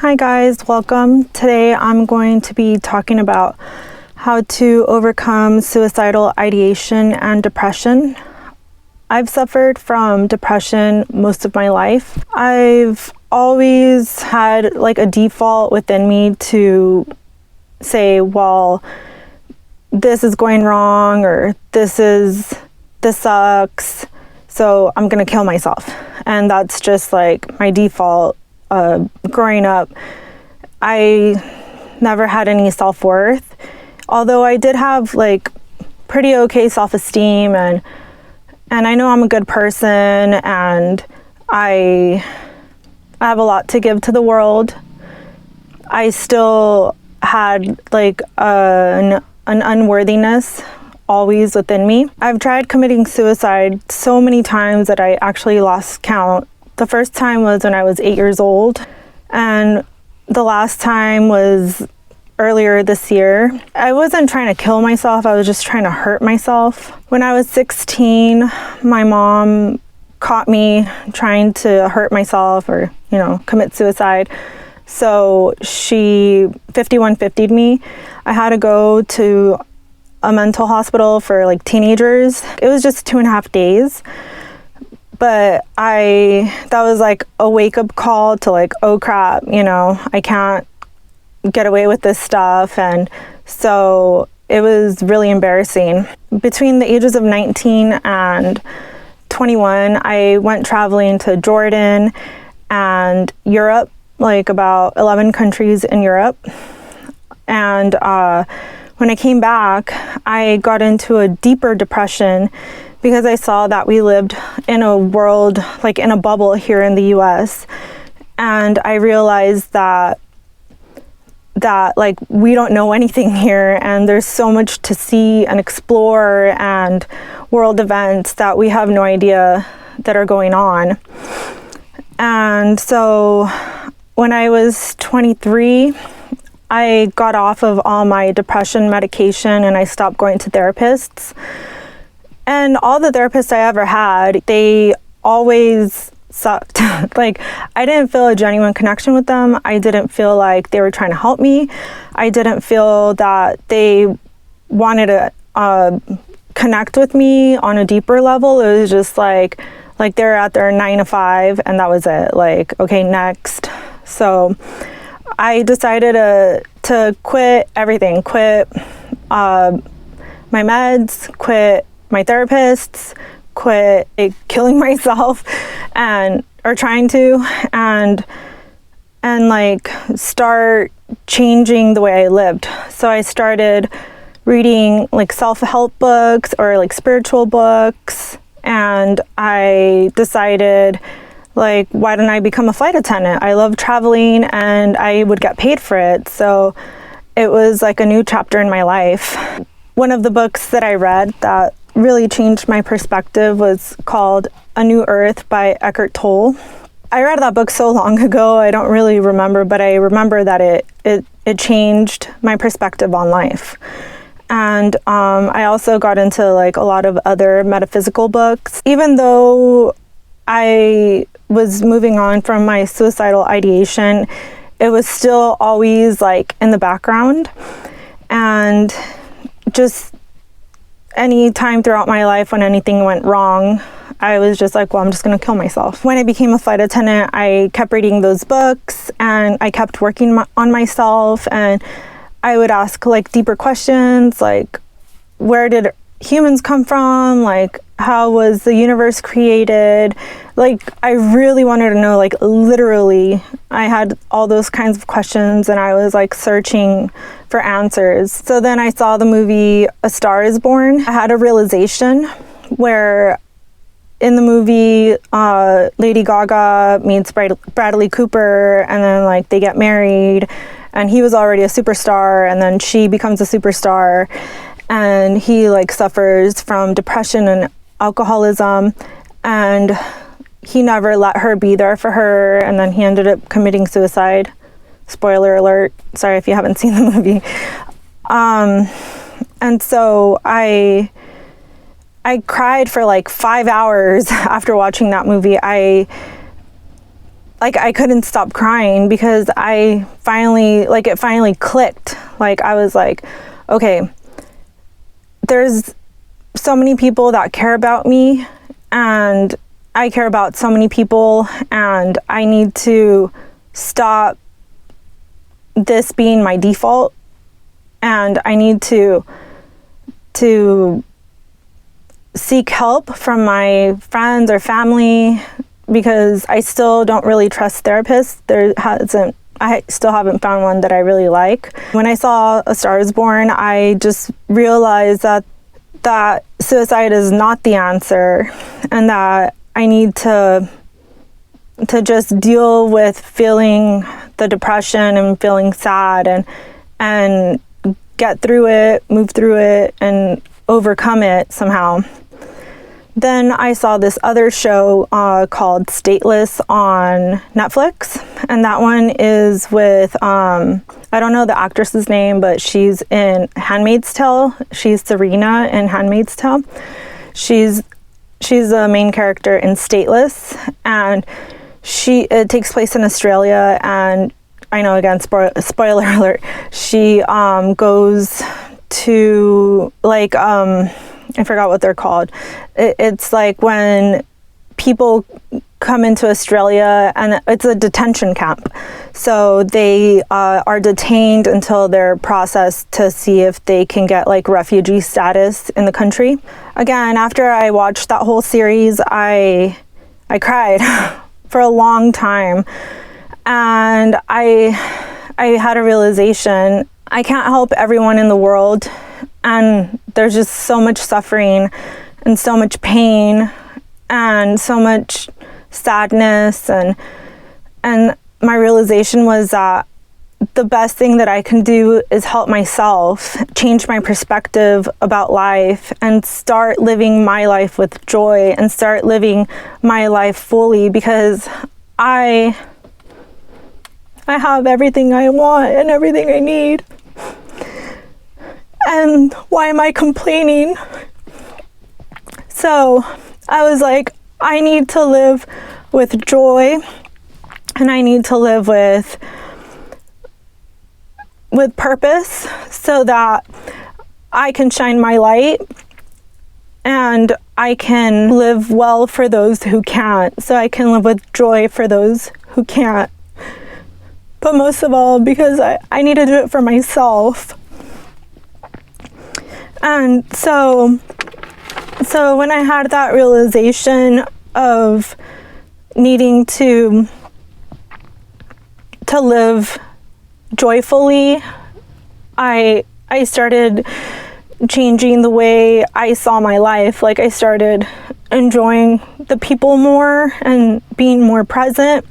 Hi guys, welcome. Today I'm going to be talking about how to overcome suicidal ideation and depression. I've suffered from depression most of my life. I've always had like a default within me to say, well, this is going wrong, or this sucks, so I'm gonna kill myself. And that's just like my default. Growing up, I never had any self-worth, although I did have like pretty okay self-esteem, and I know I'm a good person, and I have a lot to give to the world. I still had like an unworthiness always within me. I've tried committing suicide so many times that I actually lost count. The first time was when I was 8 years old, and the last time was earlier this year. I wasn't trying to kill myself, I was just trying to hurt myself. When I was 16, my mom caught me trying to hurt myself or, commit suicide. So she 5150'd me. I had to go to a mental hospital for like teenagers. It was just 2.5 days. But that was like a wake-up call to like, oh crap, I can't get away with this stuff. And so it was really embarrassing. Between the ages of 19 and 21, I went traveling to Jordan and Europe, like about 11 countries in Europe. And when I came back, I got into a deeper depression because I saw that we lived in a world, like in a bubble here in the US. And I realized that like we don't know anything here, and there's so much to see and explore and world events that we have no idea that are going on. And so when I was 23, I got off of all my depression medication and I stopped going to therapists. And all the therapists I ever had, they always sucked. Like, I didn't feel a genuine connection with them. I didn't feel like they were trying to help me. I didn't feel that they wanted to connect with me on a deeper level. It was just like they're at their 9 to 5 and that was it. Like, okay, next. So I decided to quit everything, quit my meds, quit my therapists, quit killing myself or trying to, and like start changing the way I lived. So I started reading like self-help books or like spiritual books, and I decided, like, why don't I become a flight attendant? I love traveling and I would get paid for it. So it was like a new chapter in my life. One of the books that I read that really changed my perspective was called A New Earth by Eckhart Tolle. I read that book so long ago, I don't really remember, but I remember that it changed my perspective on life. And I also got into like a lot of other metaphysical books. Even though I was moving on from my suicidal ideation, it was still always like in the background. And just any time throughout my life when anything went wrong, I was just like, well, I'm just gonna kill myself. When I became a flight attendant, I kept reading those books and I kept working on myself, and I would ask like deeper questions, like where did humans come from? Like, how was the universe created? Like, I really wanted to know, like literally, I had all those kinds of questions and I was like searching for answers. So then I saw the movie A Star is Born. I had a realization where in the movie, Lady Gaga meets Bradley Cooper, and then like they get married, and he was already a superstar, and then she becomes a superstar, and he like suffers from depression and alcoholism, and he never let her be there for her, and then he ended up committing suicide. Spoiler alert, sorry if you haven't seen the movie. And so I cried for like 5 hours after watching that movie. like I couldn't stop crying because it finally clicked. Like I was like, okay, there's so many people that care about me, and I care about so many people, and I need to stop this being my default, and I need to seek help from my friends or family, because I still don't really trust therapists. I still haven't found one that I really like. When I saw A Star Is Born, I just realized that suicide is not the answer, and that I need to just deal with feeling the depression and feeling sad and get through it, move through it, and overcome it somehow. Then I saw this other show called Stateless on Netflix, and that one is with, I don't know the actress's name, but she's in Handmaid's Tale. She's Serena in Handmaid's Tale. She's the main character in Stateless, and it takes place in Australia, and I know, again, spoiler alert, she goes to, like, I forgot what they're called. It's like when people come into Australia, and it's a detention camp. So they are detained until they're processed to see if they can get like refugee status in the country. Again, after I watched that whole series, I cried for a long time. And I had a realization. I can't help everyone in the world, and there's just so much suffering and so much pain and so much sadness, and my realization was that the best thing that I can do is help myself change my perspective about life and start living my life with joy and start living my life fully, because I have everything I want and everything I need. And why am I complaining? So I was like, I need to live with joy, and I need to live with purpose, so that I can shine my light and I can live well for those who can't. So I can live with joy for those who can't. But most of all, because I need to do it for myself. And so when I had that realization of needing to live joyfully, I started changing the way I saw my life. Like, I started enjoying the people more and being more present.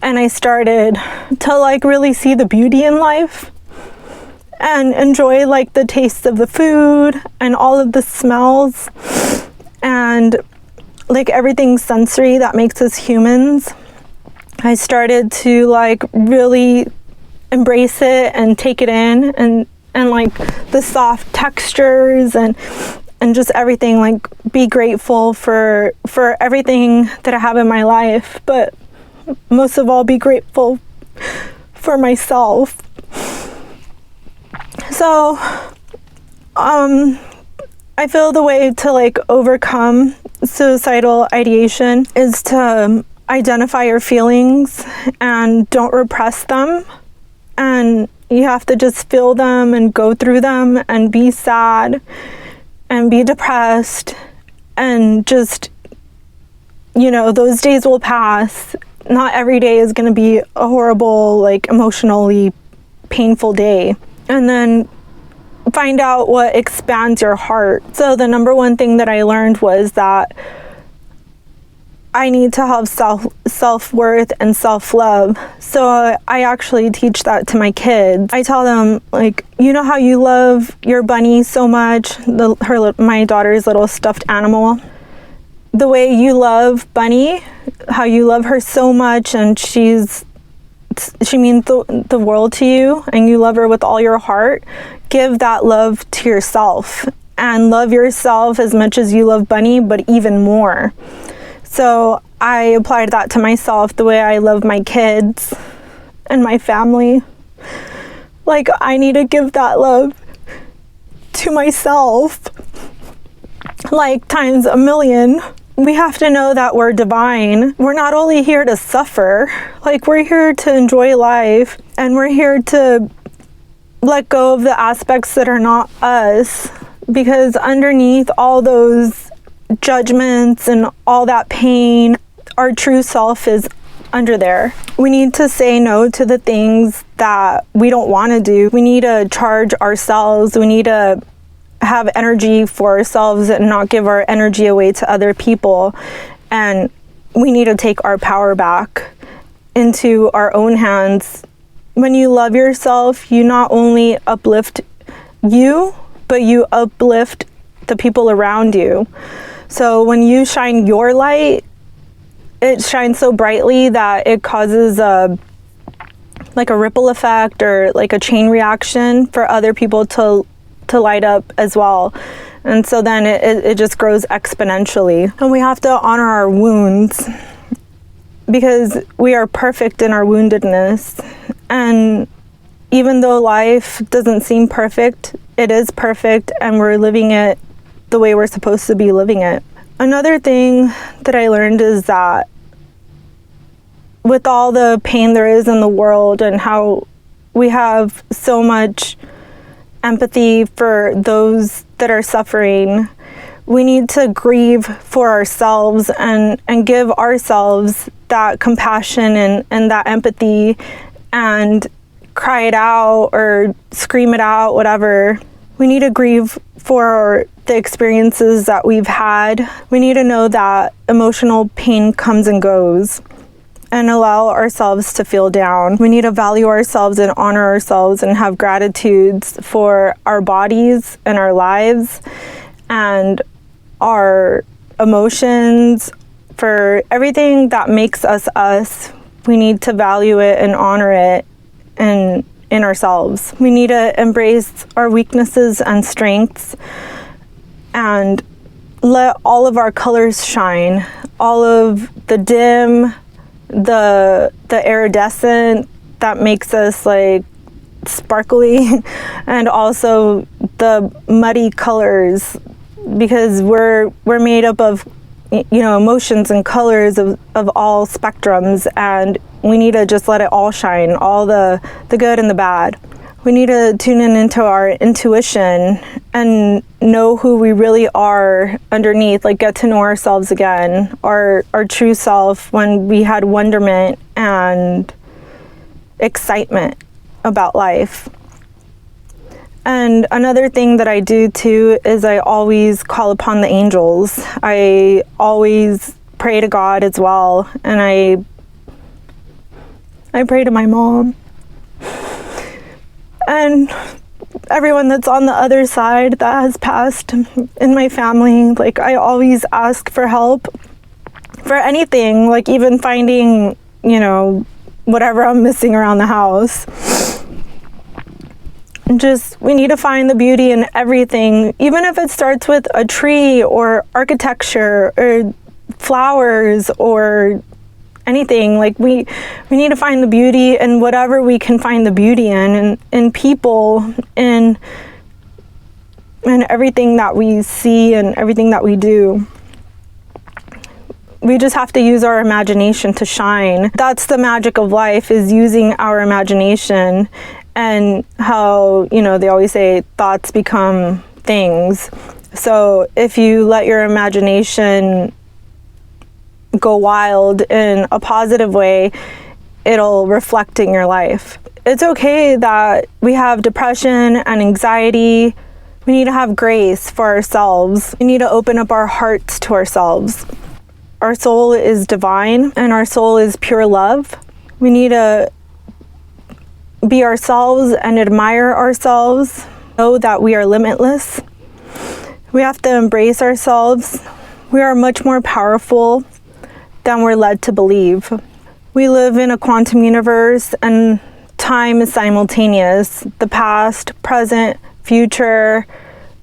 And I started to like really see the beauty in life and enjoy like the taste of the food and all of the smells and like everything sensory that makes us humans. I started to like really embrace it and take it in, and like the soft textures and just everything, like be grateful for everything that I have in my life, but most of all be grateful for myself. So I feel the way to like overcome suicidal ideation is to identify your feelings and don't repress them, and you have to just feel them and go through them and be sad and be depressed, and just, you know, those days will pass. Not every day is going to be a horrible, like emotionally painful day. And then find out what expands your heart. So the number one thing that I learned was that I need to have self-worth and self-love. So I actually teach that to my kids. I tell them, like, you know how you love your bunny so much, my daughter's little stuffed animal? The way you love Bunny, how you love her so much, and she means the world to you, and you love her with all your heart, give that love to yourself, and love yourself as much as you love Bunny, but even more. So I applied that to myself, the way I love my kids and my family. Like, I need to give that love to myself, like times a million. We have to know that we're divine. We're not only here to suffer, like we're here to enjoy life, and we're here to let go of the aspects that are not us, because underneath all those judgments and all that pain, our true self is under there. We need to say no to the things that we don't want to do. We need to charge ourselves. We need to have energy for ourselves and not give our energy away to other people. And we need to take our power back into our own hands. When you love yourself, you not only uplift you, but you uplift the people around you. So when you shine your light, it shines so brightly that it causes a ripple effect, or like a chain reaction for other people to light up as well. And so then it just grows exponentially. And we have to honor our wounds, because we are perfect in our woundedness. And even though life doesn't seem perfect, it is perfect, and we're living it the way we're supposed to be living it. Another thing that I learned is that with all the pain there is in the world, and how we have so much empathy for those that are suffering, we need to grieve for ourselves and give ourselves that compassion and that empathy, and cry it out or scream it out, whatever. We need to grieve for the experiences that we've had. We need to know that emotional pain comes and goes, and allow ourselves to feel down. We need to value ourselves and honor ourselves and have gratitudes for our bodies and our lives and our emotions, for everything that makes us us. We need to value it and honor it in ourselves. We need to embrace our weaknesses and strengths and let all of our colors shine. All of the dim, the iridescent that makes us like sparkly, and also the muddy colors, because we're made up of, you know, emotions and colors of all spectrums, and we need to just let it all shine, all the good and the bad. We need to tune into our intuition and know who we really are underneath, like get to know ourselves again, our true self, when we had wonderment and excitement about life. And another thing that I do too is I always call upon the angels. I always pray to God as well, and I pray to my mom and everyone that's on the other side that has passed in my family. Like, I always ask for help for anything, like even finding, you know, whatever I'm missing around the house. Just, we need to find the beauty in everything, even if it starts with a tree or architecture or flowers or anything. Like, we need to find the beauty in whatever we can find the beauty in people, in everything that we see and everything that we do. We just have to use our imagination to shine. That's the magic of life, is using our imagination. And how, you know, they always say thoughts become things. So if you let your imagination go wild in a positive way, it'll reflect in your life. It's okay that we have depression and anxiety. We need to have grace for ourselves. We need to open up our hearts to ourselves. Our soul is divine, and our soul is pure love. We need to be ourselves and admire ourselves. Know that we are limitless. We have to embrace ourselves. We are much more powerful than we're led to believe. We live in a quantum universe, and time is simultaneous. The past, present, future,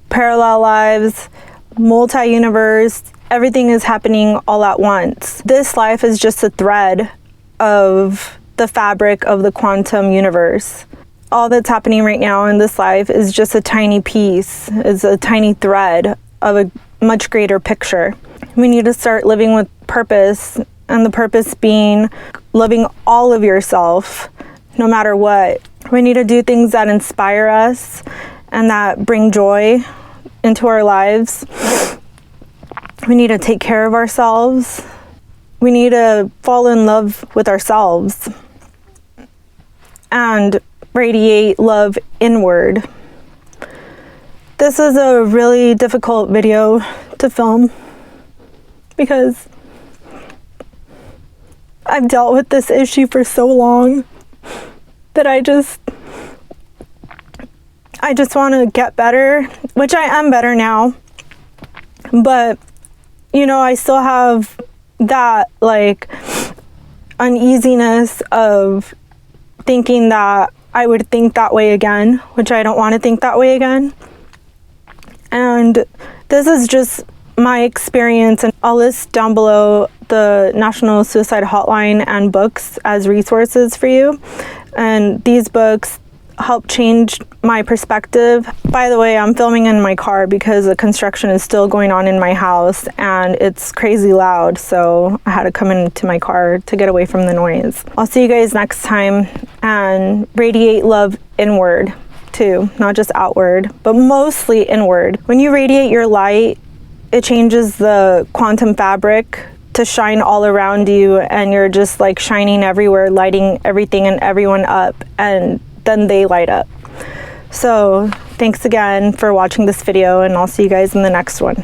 parallel lives, multi-universe, everything is happening all at once. This life is just a thread of the fabric of the quantum universe. All that's happening right now in this life is just a tiny piece, is a tiny thread of a much greater picture. We need to start living with purpose, and the purpose being loving all of yourself, no matter what. We need to do things that inspire us and that bring joy into our lives. We need to take care of ourselves. We need to fall in love with ourselves and radiate love inward. This is a really difficult video to film because I've dealt with this issue for so long that I just want to get better, which I am better now. But, you know, I still have that, like, uneasiness of thinking that I would think that way again, which I don't want to think that way again. And this is just my experience, and I'll list down below the National Suicide Hotline and books as resources for you. And these books help change my perspective. By the way, I'm filming in my car because the construction is still going on in my house and it's crazy loud, so I had to come into my car to get away from the noise. I'll see you guys next time, and radiate love inward too, not just outward, but mostly inward. When you radiate your light, it changes the quantum fabric to shine all around you, and you're just like shining everywhere, lighting everything and everyone up, and then they light up. So thanks again for watching this video, and I'll see you guys in the next one.